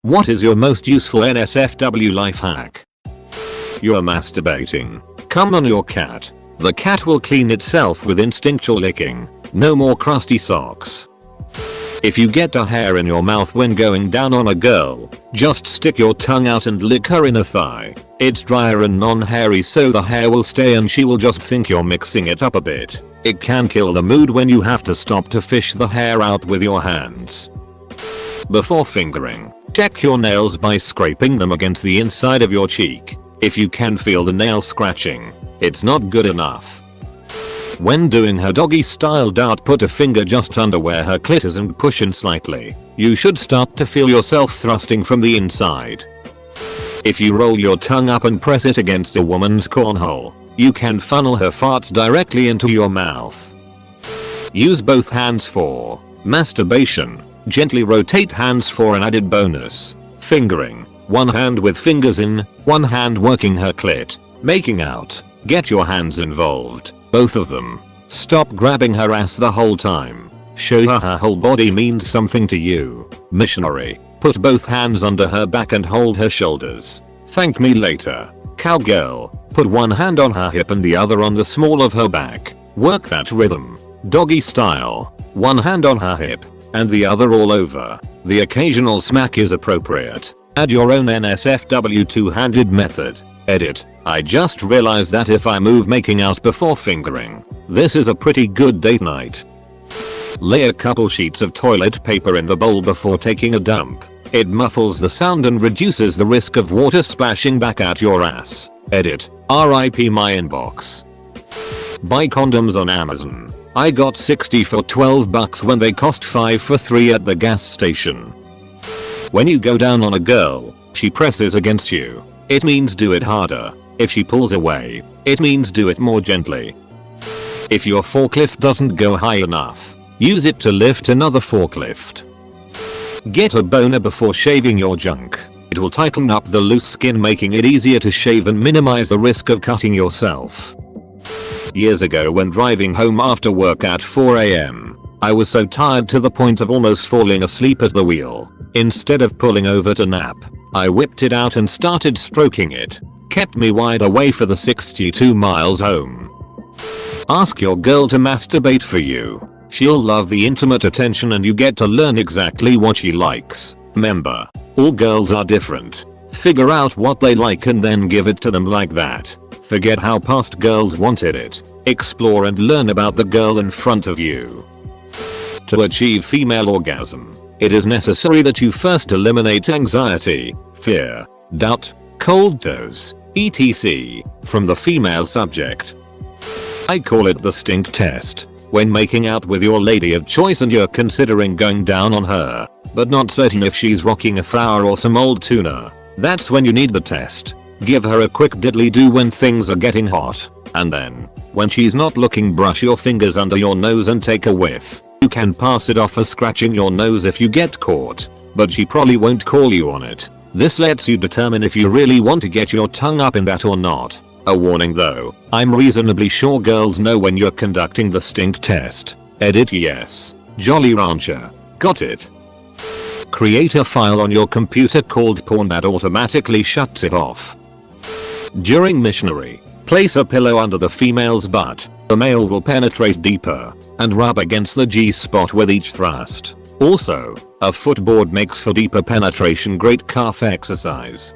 What is your most useful NSFW life hack? You're masturbating. Come on your cat. The cat will clean itself with instinctual licking. No more crusty socks. If you get a hair in your mouth when going down on a girl, just stick your tongue out and lick her inner thigh. It's drier and non-hairy so the hair will stay and she will just think you're mixing it up a bit. It can kill the mood when you have to stop to fish the hair out with your hands. Before fingering, check your nails by scraping them against the inside of your cheek. If you can feel the nail scratching, it's not good enough. When doing her doggy style dart, put a finger just under where her clit is and push in slightly. You should start to feel yourself thrusting from the inside. If you roll your tongue up and press it against a woman's cornhole, you can funnel her farts directly into your mouth. Use both hands for masturbation. Gently rotate hands for an added bonus. Fingering. One hand with fingers in, one hand working her clit. Making out. Get your hands involved. Both of them. Stop grabbing her ass the whole time. Show her whole body means something to you. Missionary. Put both hands under her back and hold her shoulders. Thank me later. Cowgirl. Put one hand on her hip and the other on the small of her back. Work that rhythm. Doggy style. One hand on her hip and the other all over. The occasional smack is appropriate. Add your own NSFW two-handed method. Edit. I just realized that if I move making out before fingering, this is a pretty good date night. Lay a couple sheets of toilet paper in the bowl before taking a dump. It muffles the sound and reduces the risk of water splashing back at your ass. Edit. RIP my inbox. Buy condoms on Amazon. I got 60 for $12 when they cost 5 for 3 at the gas station. When you go down on a girl, she presses against you. It means do it harder. If she pulls away, it means do it more gently. If your forklift doesn't go high enough, use it to lift another forklift. Get a boner before shaving your junk. It will tighten up the loose skin, making it easier to shave and minimize the risk of cutting yourself. Years ago, when driving home after work at 4 AM, I was so tired to the point of almost falling asleep at the wheel. Instead of pulling over to nap, I whipped it out and started stroking it. Kept me wide awake for the 62 miles home. Ask your girl to masturbate for you. She'll love the intimate attention and you get to learn exactly what she likes. Remember, all girls are different. Figure out what they like and then give it to them like that. Forget how past girls wanted it. Explore and learn about the girl in front of you. To achieve female orgasm, it is necessary that you first eliminate anxiety, fear, doubt, cold toes, etc. from the female subject. I call it the stink test. When making out with your lady of choice and you're considering going down on her, but not certain if she's rocking a flower or some old tuna, that's when you need the test. Give her a quick diddly-do when things are getting hot, and then, when she's not looking, brush your fingers under your nose and take a whiff. You can pass it off as scratching your nose if you get caught, but she probably won't call you on it. This lets you determine if you really want to get your tongue up in that or not. A warning though, I'm reasonably sure girls know when you're conducting the stink test. Edit yes. Jolly Rancher. Got it. Create a file on your computer called porn that automatically shuts it off. During missionary, place a pillow under the female's butt. The male will penetrate deeper and rub against the G-spot with each thrust. Also, a footboard makes for deeper penetration, great calf exercise.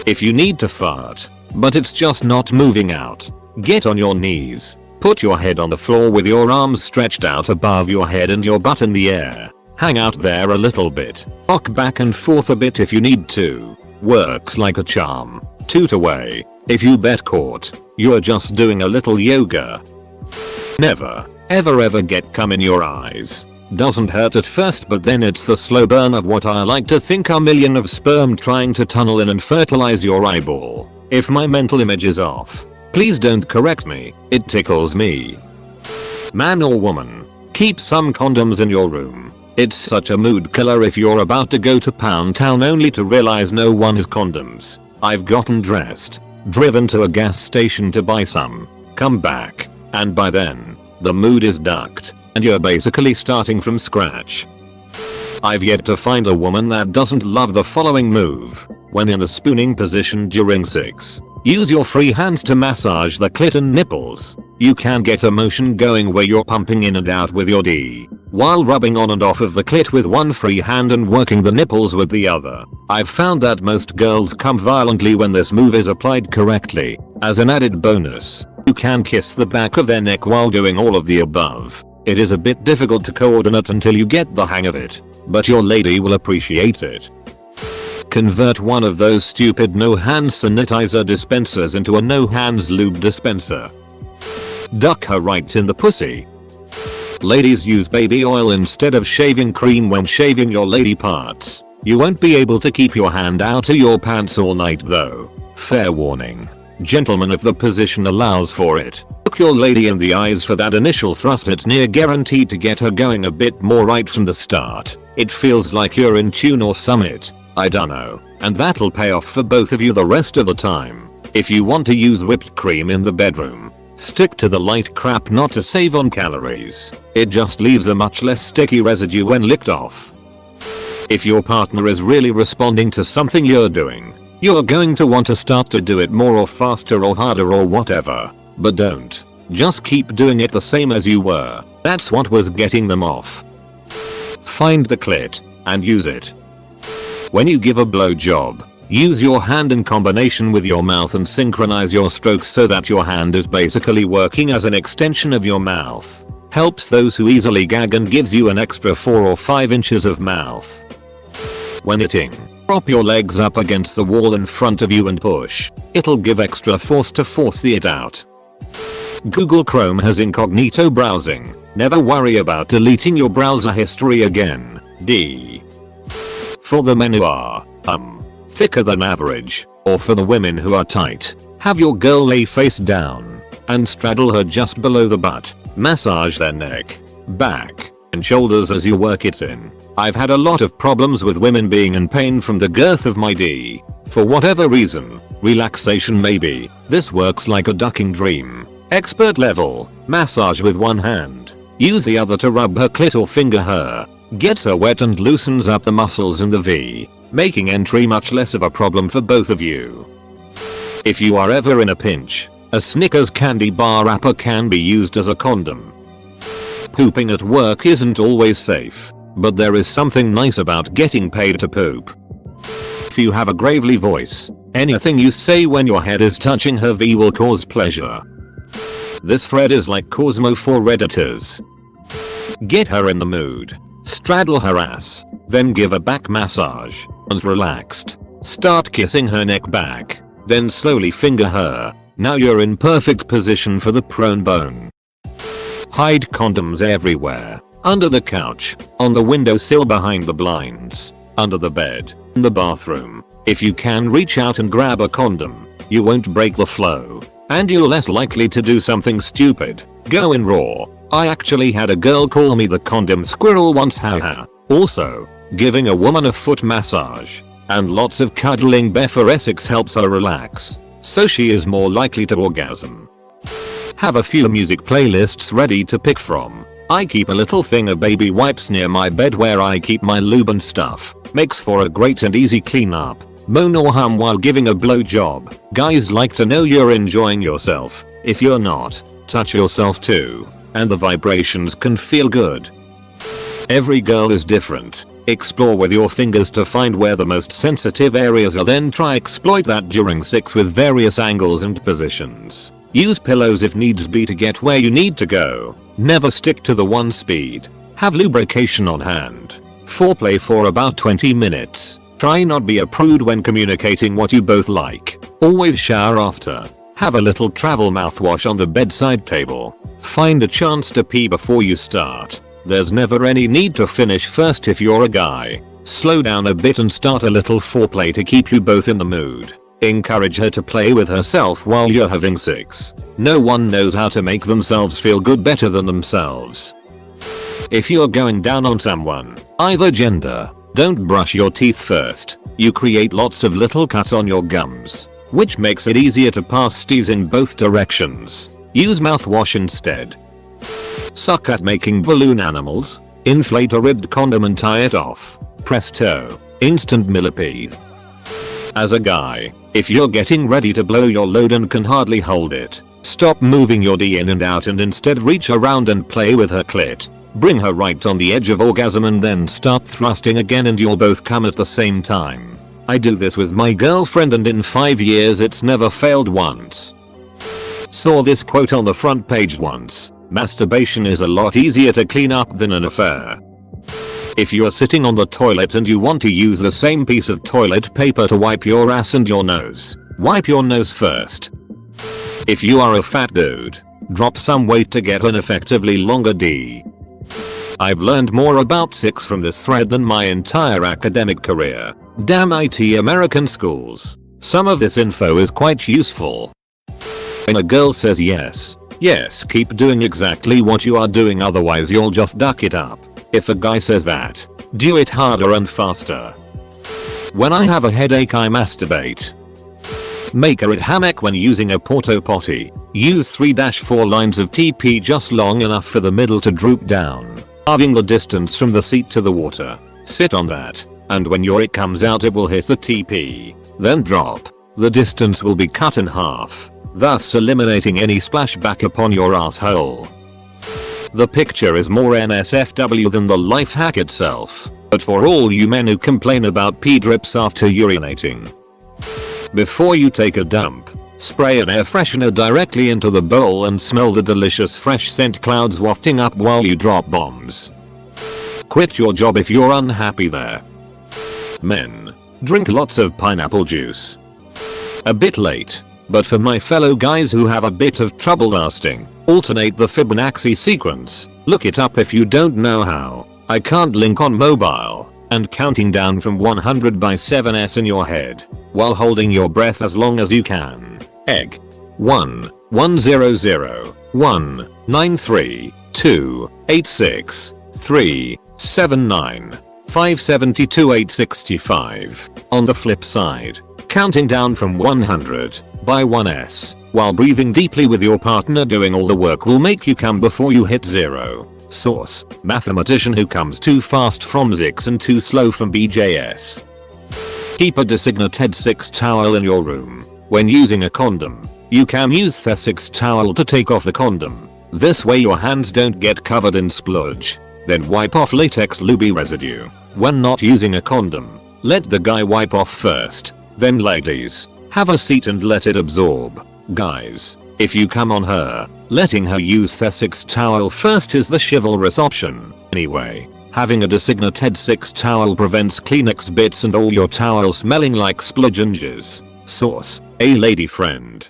If you need to fart, but it's just not moving out, get on your knees. Put your head on the floor with your arms stretched out above your head and your butt in the air. Hang out there a little bit. Rock back and forth a bit if you need to. Works like a charm. Toot away. If you get caught, you're just doing a little yoga. Never, ever get cum in your eyes. Doesn't hurt at first, but then it's the slow burn of what I like to think are millions of sperm trying to tunnel in and fertilize your eyeball. If my mental image is off, please don't correct me, it tickles me. Man or woman, keep some condoms in your room. It's such a mood killer if you're about to go to Pound Town only to realize no one has condoms. I've gotten dressed, driven to a gas station to buy some, come back, and by then, the mood is ducked, and you're basically starting from scratch. I've yet to find a woman that doesn't love the following move. When in the spooning position during sex, use your free hands to massage the clit and nipples. You can get a motion going where you're pumping in and out with your D, while rubbing on and off of the clit with one free hand and working the nipples with the other. I've found that most girls come violently when this move is applied correctly. As an added bonus, you can kiss the back of their neck while doing all of the above. It is a bit difficult to coordinate until you get the hang of it, but your lady will appreciate it. Convert one of those stupid no-hand sanitizer dispensers into a no-hands lube dispenser. Duck her right in the pussy. Ladies, use baby oil instead of shaving cream when shaving your lady parts. You won't be able to keep your hand out of your pants all night though. Fair warning. Gentlemen, if the position allows for it, look your lady in the eyes for that initial thrust. It's near guaranteed to get her going a bit more right from the start. It feels like you're in tune or summit. I dunno. And that'll pay off for both of you the rest of the time. If you want to use whipped cream in the bedroom, stick to the light crap, not to save on calories. It just leaves a much less sticky residue when licked off. If your partner is really responding to something you're doing, you're going to want to start to do it more or faster or harder or whatever. But don't. Just keep doing it the same as you were. That's what was getting them off. Find the clit and use it. When you give a blowjob, use your hand in combination with your mouth and synchronize your strokes so that your hand is basically working as an extension of your mouth. Helps those who easily gag and gives you an extra 4 or 5 inches of mouth. When eating, prop your legs up against the wall in front of you and push. It'll give extra force to force the it out. Google Chrome has incognito browsing. Never worry about deleting your browser history again. D. For the men who are, thicker than average, or for the women who are tight, have your girl lay face down and straddle her just below the butt. Massage their neck, back, and shoulders as you work it in. I've had a lot of problems with women being in pain from the girth of my D. For whatever reason, relaxation maybe, this works like a ducking dream. Expert level, massage with one hand. Use the other to rub her clit or finger her. Gets her wet and loosens up the muscles in the V, making entry much less of a problem for both of you. If you are ever in a pinch, a Snickers candy bar wrapper can be used as a condom. Pooping at work isn't always safe, but there is something nice about getting paid to poop. If you have a gravelly voice, anything you say when your head is touching her V will cause pleasure. This thread is like Cosmo for Redditors. Get her in the mood. Straddle her ass, then give a back massage. Once relaxed, start kissing her neck back, then slowly finger her. Now you're in perfect position for the prone bone. Hide condoms everywhere. Under the couch, on the windowsill, behind the blinds, under the bed, in the bathroom. If you can reach out and grab a condom, you won't break the flow, and you're less likely to do something stupid. Go in raw. I actually had a girl call me the condom squirrel once, haha. Also, giving a woman a foot massage and lots of cuddling before Essex helps her relax, so she is more likely to orgasm. Have a few music playlists ready to pick from. I keep a little thing of baby wipes near my bed where I keep my lube and stuff. Makes for a great and easy cleanup. Moan or hum while giving a blowjob. Guys like to know you're enjoying yourself. If you're not, touch yourself too, and the vibrations can feel good. Every girl is different. Explore with your fingers to find where the most sensitive areas are, then try exploit that during sex with various angles and positions. Use pillows if needs be to get where you need to go. Never stick to the one speed. Have lubrication on hand. Foreplay for about 20 minutes. Try not be a prude when communicating what you both like. Always shower after. Have a little travel mouthwash on the bedside table. Find a chance to pee before you start. There's never any need to finish first if you're a guy. Slow down a bit and start a little foreplay to keep you both in the mood. Encourage her to play with herself while you're having sex. No one knows how to make themselves feel good better than themselves. If you're going down on someone, either gender, don't brush your teeth first. You create lots of little cuts on your gums, which makes it easier to pass stees in both directions. Use mouthwash instead. Suck at making balloon animals. Inflate a ribbed condom and tie it off. Presto. Instant millipede. As a guy, if you're getting ready to blow your load and can hardly hold it, stop moving your D in and out and instead reach around and play with her clit. Bring her right on the edge of orgasm and then start thrusting again and you'll both come at the same time. I do this with my girlfriend and in 5 years it's never failed once. Saw this quote on the front page once. Masturbation is a lot easier to clean up than an affair. If you're sitting on the toilet and you want to use the same piece of toilet paper to wipe your ass and your nose, wipe your nose first. If you are a fat dude, drop some weight to get an effectively longer D. I've learned more about sex from this thread than my entire academic career. Damn IT American schools. Some of this info is quite useful. When a girl says yes, yes, keep doing exactly what you are doing, otherwise you'll just duck it up. If a guy says that, do it harder and faster. When I have a headache I masturbate. Make a red hammock when using a porta potty. Use 3-4 lines of TP just long enough for the middle to droop down, halving the distance from the seat to the water. Sit on that, and when your it comes out it will hit the TP. Then drop. The distance will be cut in half, thus eliminating any splashback upon your asshole. The picture is more NSFW than the life hack itself, but for all you men who complain about pee drips after urinating. Before you take a dump, spray an air freshener directly into the bowl and smell the delicious fresh scent clouds wafting up while you drop bombs. Quit your job if you're unhappy there. Men, drink lots of pineapple juice. A bit late, but for my fellow guys who have a bit of trouble lasting, alternate the Fibonacci sequence. Look it up if you don't know how. I can't link on mobile. And counting down from 100 by 7s in your head, while holding your breath as long as you can. Egg. 1, 100, 1, 93, 2, 86, 3, 79, 572, 865. On the flip side, counting down from 100 by 1s, while breathing deeply with your partner doing all the work will make you come before you hit 0. Source: mathematician who comes too fast from Zix and too slow from BJS. Keep a designated 6 towel in your room. When using a condom, you can use the 6 towel to take off the condom. This way your hands don't get covered in spludge. Then wipe off latex lube residue. When not using a condom, let the guy wipe off first. Then ladies, have a seat and let it absorb. Guys, if you come on her, letting her use the 6 towel first is the chivalrous option. Anyway, having a designated 6 towel prevents Kleenex bits and all your towels smelling like spludge and jizz. Source: a lady friend.